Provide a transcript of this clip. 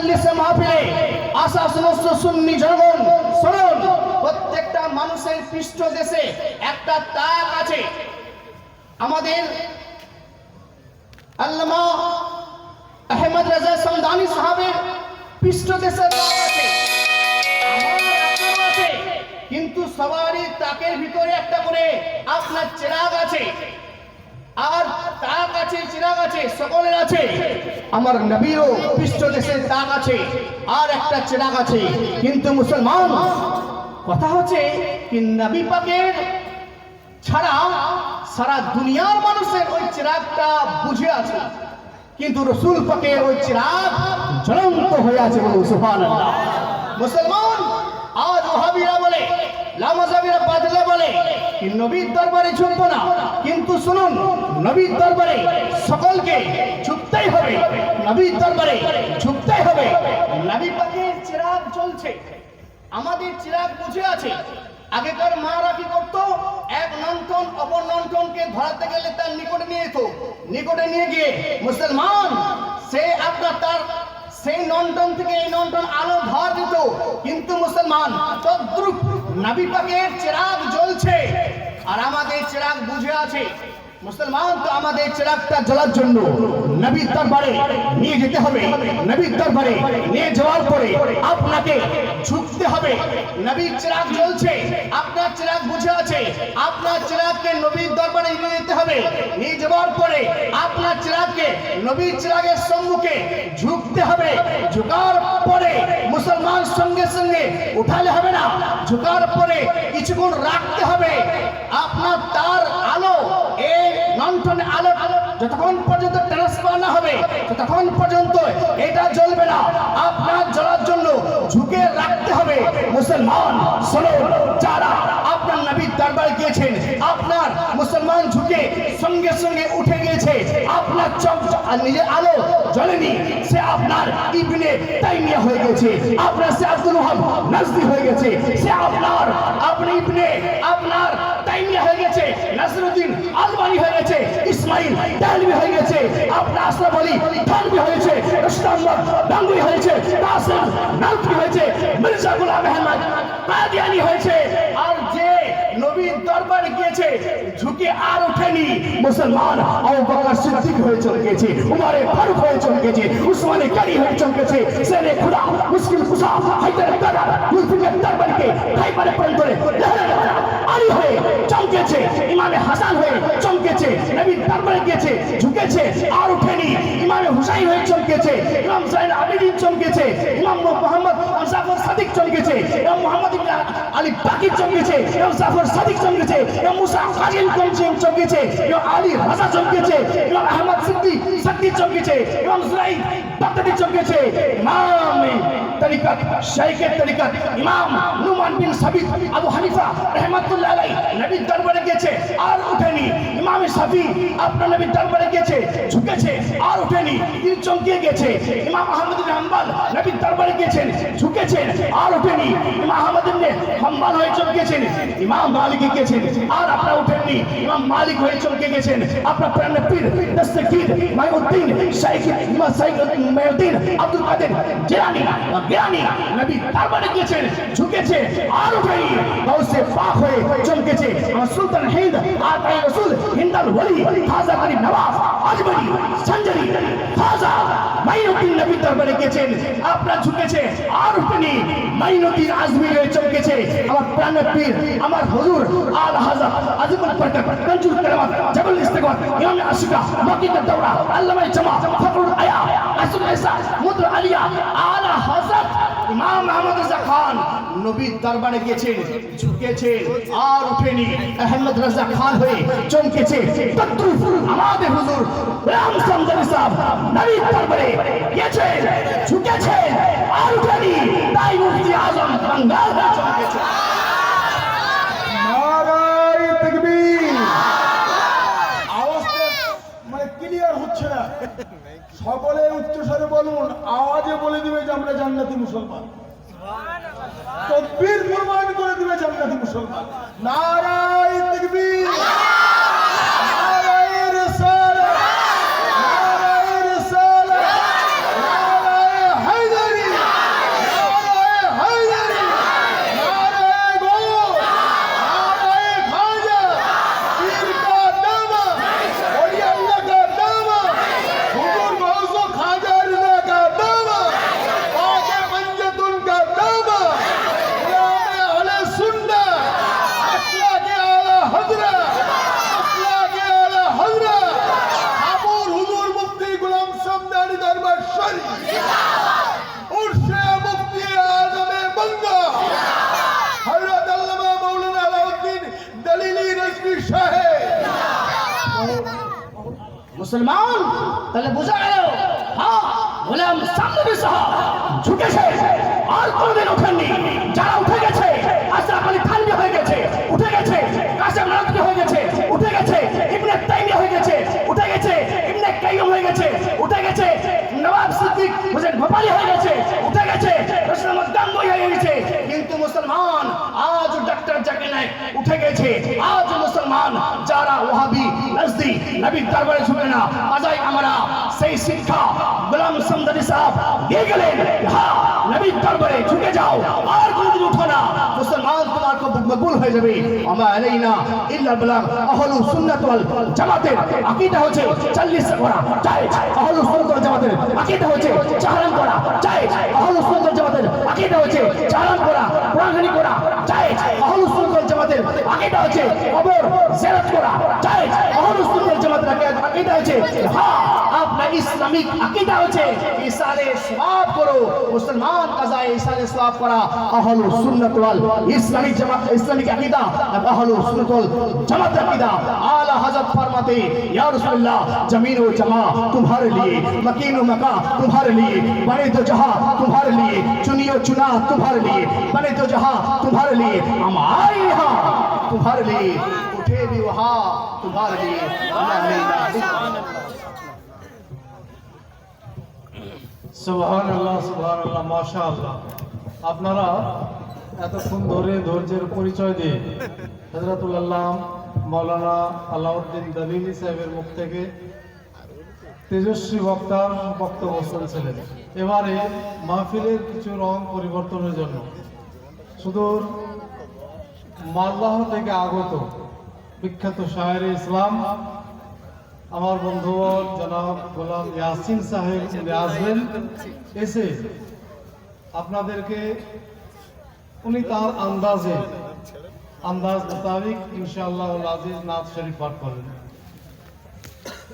মজলিসে মাহফিলে আসা সমস্ত সুন্নি জনগণ শুনুন, প্রত্যেকটা মানুষের পৃষ্ঠদেশে একটা তাক আছে। আমাদের আল্লামা আহমদ রাজা সমদানি সাহেবের পৃষ্ঠদেশে তাক আছে, আমার এখনো আছে, কিন্তু সবারই তাকের ভিতরে একটা করে আপনার চিরাগ আছে, আর তাক আছে, চিরাগ আছে, সকলের আছে। আমার নবীরও পৃষ্ঠদেশে তাক আছে আর একটা চিরাগ আছে। কিন্তু মুসলমান, কথা হচ্ছে কি নবী পাকের ছাড়া সারা দুনিয়ার মানুষের ওই চিরাগটা বুঝে আছে, কিন্তু রসুল পাকের ওই চিরাগ জ্বলন্ত হয়ে আছে। বলুন সুবহানাল্লাহ। মুসলমান, আজ ওহাবিরা বলে, লামাজাবিরা বাদলা বলে কি নবীর দরবারে ঝুঁকবো না, কিন্তু শুনুন, নবীর দরবারে সকলকে ঝুঁকতেই হবে, নবীর দরবারে ঝুঁকতেই হবে। নবী পাকের চিরাগ জ্বলছে, আমাদের চিরাগ বুঝে আছে। আগেকার মারা কি করতো, এক নন্টন অপর নন্টনকে ধরাতে গেলে তার নিকটে নিয়ে যেত, নিকটে নিয়ে গিয়ে মুসলমান সে আপনার তার সেই নন্টন থেকে এই নন্টন আলো ধর দিত। কিন্তু মুসলমান, তদ্রুপ নবী পাকের চিরাগ জ্বলছে আর আমাদের চিরাগ বুঝে আছে। মুসলমান, তো আমাদের চিরাগটা জ্বলার জন্য নবীর দরবারে নিয়ে যেতে হবে। নবীর দরবারে নিয়ে যাওয়ার পরে আপনাকে ঝুঁকতে হবে। নবীর চিরাগ জ্বলছে, আপনার চিরাগ বুঝে আছে, আপনার চিরাগকে নবীর দরবারে নিয়ে যেতে হবে। নিয়ে যাওয়ার পরে আপনার চিরাগকে নবীর চিরাগের সম্মুখে ঝুঁকতে হবে। ঝুঁকার পরে মুসলমান সঙ্গে সঙ্গে উঠালে হবে না, ঝুঁকার পরে কিছুক্ষণ রাখতে হবে। আপনার তার আলো এই লণ্ঠনে আলো যতক্ষণ পর্যন্ত ট্রান্সফার না হবে ততক্ষণ পর্যন্ত এটা জ্বলবে না। আপনার জ্বলার জন্য ঝুঁকে রাখতে হবে। মুসলমান শুনুন, যারা আপনার নবীর দরবারে গিয়েছেন, আপনার মুসলমান ঝুঁকে সঙ্গে সঙ্গে উঠে গিয়েছে, আপনার চোখ নিজের আলো জ্বলেনি, সে আপনার ইবনে তাইমিয়া হয়ে গেছে, আপনার সে আব্দুল ওয়াহাব নাজদি হয়ে গেছে, সে আপনার আপনি ইবনে আপনার তাইমিয়া হয়ে গেছে, নাসরুদ্দিন আলবানি হয়ে গেছে, ইসমাইল দেহলভি হয়ে গেছে, আপনার আশরাফ আলী থানভী হয়েছে, রশিদ গাঙ্গুহি হয়েছে, কাসেম নালভি হয়েছে, মির্জা গোলাম আহমদ কাদিয়ানি হয়েছে। আর যে নবীর দরবারে গিয়েছে ঝুঁকে আর ওঠেনি, মুসলমান আবু বকর সিদ্দিক হয়ে চমকেছে, উমরে ফারুক হয়ে চমকেছে, উসমানে গনি হয়ে চমকেছে, শেরে খুদা মুশকিল কুশা হায়দার কাদার জুলফিকার দরবারকে খাইবারে প্রান্তরে আলী হয়ে চমকেছে, ইমামে হাসান হয়ে চমকেছে, নবীর দরবারে গিয়েছে ঝুঁকেছে আর ওঠেনি, ইমামে হুসাইন হয়ে চমকেছে, ইমাম জাইন আবিদিন চমকেছে, ইমাম মুহাম্মদ জাফর সাদিক চমকেছে, ইমাম মুহাম্মদ ইবনে আলী বাকির চমকেছে, ইমাম জাফর সাদিক চমকেছে, ইমাম মুসা কাজিম চমকেছে, ইমাম আলী রাজা চমকেছে, ইমাম আহমদ সিদ্দিক সাদ্দি চমকেছে, ইমাম জুরাইদ বাগদাদি চমকেছে, ইমাম তরিকত শাইখের তরিকত ইমাম নুমান বিন সাবিত আবু হানিফা রাহমাতুল্লাহ আলাইহি নবীর দরবারে গিয়েছে আর ওঠেনি, ইমাম শাফি আপনার নবীর দরবারে গিয়েছে ঝুঁকেছে আর ওঠেনি, তিনি চমকে গেছে, ইমাম আহমদ ইবনে হাম্বল নবীর দরবারে গিয়েছেন ঝুঁকেছেন আর ওঠেনি, ইমাম আহমদ ইবনে হাম্বল হয়ে চমকেছেন, ইমাম মালিক গিয়েছেন আর আপনারা ওঠেননি, ইমাম মালিক হয়ে চমকে গেছেন, আপনার প্রাণের পীর দস্তগীর মাইউদ্দিন শাইখ ইমাম শাইখ মাইউদ্দিন আব্দুল কাদের জিলানী জ্ঞানী নবী দরবারে গিয়েছেন ঝুঁকেছে আর ওঠেনি, গাউসে পাক হয়ে চমকেছে, আমার সুলতান হিন্দ আর তাই রাসূল হিন্দাল ওলি খাজা গরিব নওয়াজ আজমরি সঞ্জরি খাজা মাইনুদ্দিন নবী দরবারে গিয়েছেন, আপনারা ঝুঁকেছে আর ওঠেনি, মাইনুদ্দিন আজমির হয়ে চমকেছে, আমার প্রাণের পীর আমার হুজুর আল হযরত আজিমুল বরকত তাজুল কারামাত জাবাল ইস্তিগফার ইমাম আশিকা মাকিদুদ দাওরা আল্লামা জামা ফখরুল আয়া আসুল ইসা মুদ আলিয়া আলা হযরত ইমাম আহমদ রাজা খান নবীর দরবারে গিয়েছেন ঝুঁকেছে আর ওঠেনি, আহমদ রাজা খান হয়ে চমকেছে, তদ্রুপ আমাদের হুজুর রাম সামদানি সাহেব নবীর দরবারে গিয়েছেন ঝুঁকেছে আর ওঠেনি, তাই মুফতি আজম বাঙ্গাল হয়ে চমকেছে। নারায়ে তাকবীর। আওয়াজটা মানে ক্লিয়ার হচ্ছে না, সকলে উচ্চস্বরে বলুন, আওয়াজে বলে দিবে যে আমরা জান্নাতি মুসলমান, তাকবীর প্রমাণ করে দিবে জান্নাতি মুসলমান। নারায়ে তাকবীর, নারায়ে রিসালাত, নারায়ে রিসালাত, নারায়ে হায়দারি। মুসলমান তাহলে বোঝা গেল হ্যাঁ গোলাম সামনে সাহাব ঝুঁকেছে আর কোনোদিন ওঠেননি। যারা উঠে গেছে আশরাফ আলী থানভী হয়ে গেছে, উঠে গেছে কাসেম নানভী হয়ে গেছে, উঠে গেছে ইবনে তাইমিয়া হয়ে গেছে, উঠে গেছে ইবনে কাইয়্যিম হয়ে গেছে, উঠে গেছে নওয়াব সিদ্দিক হোসেন ভোপালী হয়ে গেছে, উঠে গেছে রশিদ আহমদ গাঙ্গুহি হয়ে গেছে। কিন্তু মুসলমান আজ ডক্টর জাকির নায়েক উঠে গেছে। আজ মুসলমান যারা ওয়াহাবি নাজদি নবীর দরবারে ঝুঁকে না আজাই আমরা সেই শিক্ষা গোলাম সামদানি সাহেব দিয়ে গেলেন, হ্যাঁ নবীর দরবারে ঝুঁকে যাও আর কোনদিন উঠো না, মুসলমান তোমার কবুল মকবুল হয়ে যাবে। আমা আলাইনা ইল্লা বালাগ। আহলুস সুন্নাত ওয়াল জামাতের আকীদা হচ্ছে 40 করা জায়েজ। আহলুস সুন্নাত ওয়াল জামাতের আকীদা হচ্ছে চাহারাম করা জায়েজ। আহলুস সুন্নাত ওয়াল জামাতের আকীদা হচ্ছে চাহারাম করা কোরআনখানি করা জায়েজ। আহলুস সুন্নাত ওয়াল জামাতের আকীদা হচ্ছে কবর জিয়ারত করা জায়েজ। আহলুস সুন্নাত ওয়াল জামাতের আকীদা হচ্ছে হ্যাঁ আপনার ইসলামিক আকীদা হচ্ছে ইসালে সওয়াব করো। মুসলমান কাজায়ে ইসালে সওয়াব করা আহলুস সুন্নাত ওয়াল ইসলামিক জামাত ইসলামিক আকীদা আহলুস সুন্নাত ওয়াল জামাত আকীদা। आला हजरत फरमाते या रसूलुल्लाह जमीन व जमा तुम्हारे लिए, मकीन व मका तुम्हारे लिए, बने तो जहां तुम्हारे लिए, चुनियो चुना तुम्हारे लिए, बने तो जहां तुम्हारे लिए, हम आए यहाँ तुम्हारे लिए, उठे भी वहां तुम्हारे लिए। সুবহানাল্লাহ সুবহানাল্লাহ মাশাআল্লাহ। আপনারা এতক্ষণ ধরে ধৈর্যের পরিচয় দিয়ে হযরতুল আল্লাহ মাওলানা আলাউদ্দিন দলিলি সাহেবের মুখ থেকে তেজস্বী বক্তার বক্তব্য শুনছিলেন। এবারে মাহফিলের কিছু রং পরিবর্তনের জন্য সুদূর মালদাহ থেকে আগত বিখ্যাত শায়েরে ইসলাম আমার বন্ধু জনাব গোলাম ইয়াসিন সাহেব আসবেন। এসে আপনাদেরকে উনি তার আন্দাজ মোতাবিক ইনশাআল্লাহ আজিজ নাত শরীফ পাঠ করেন।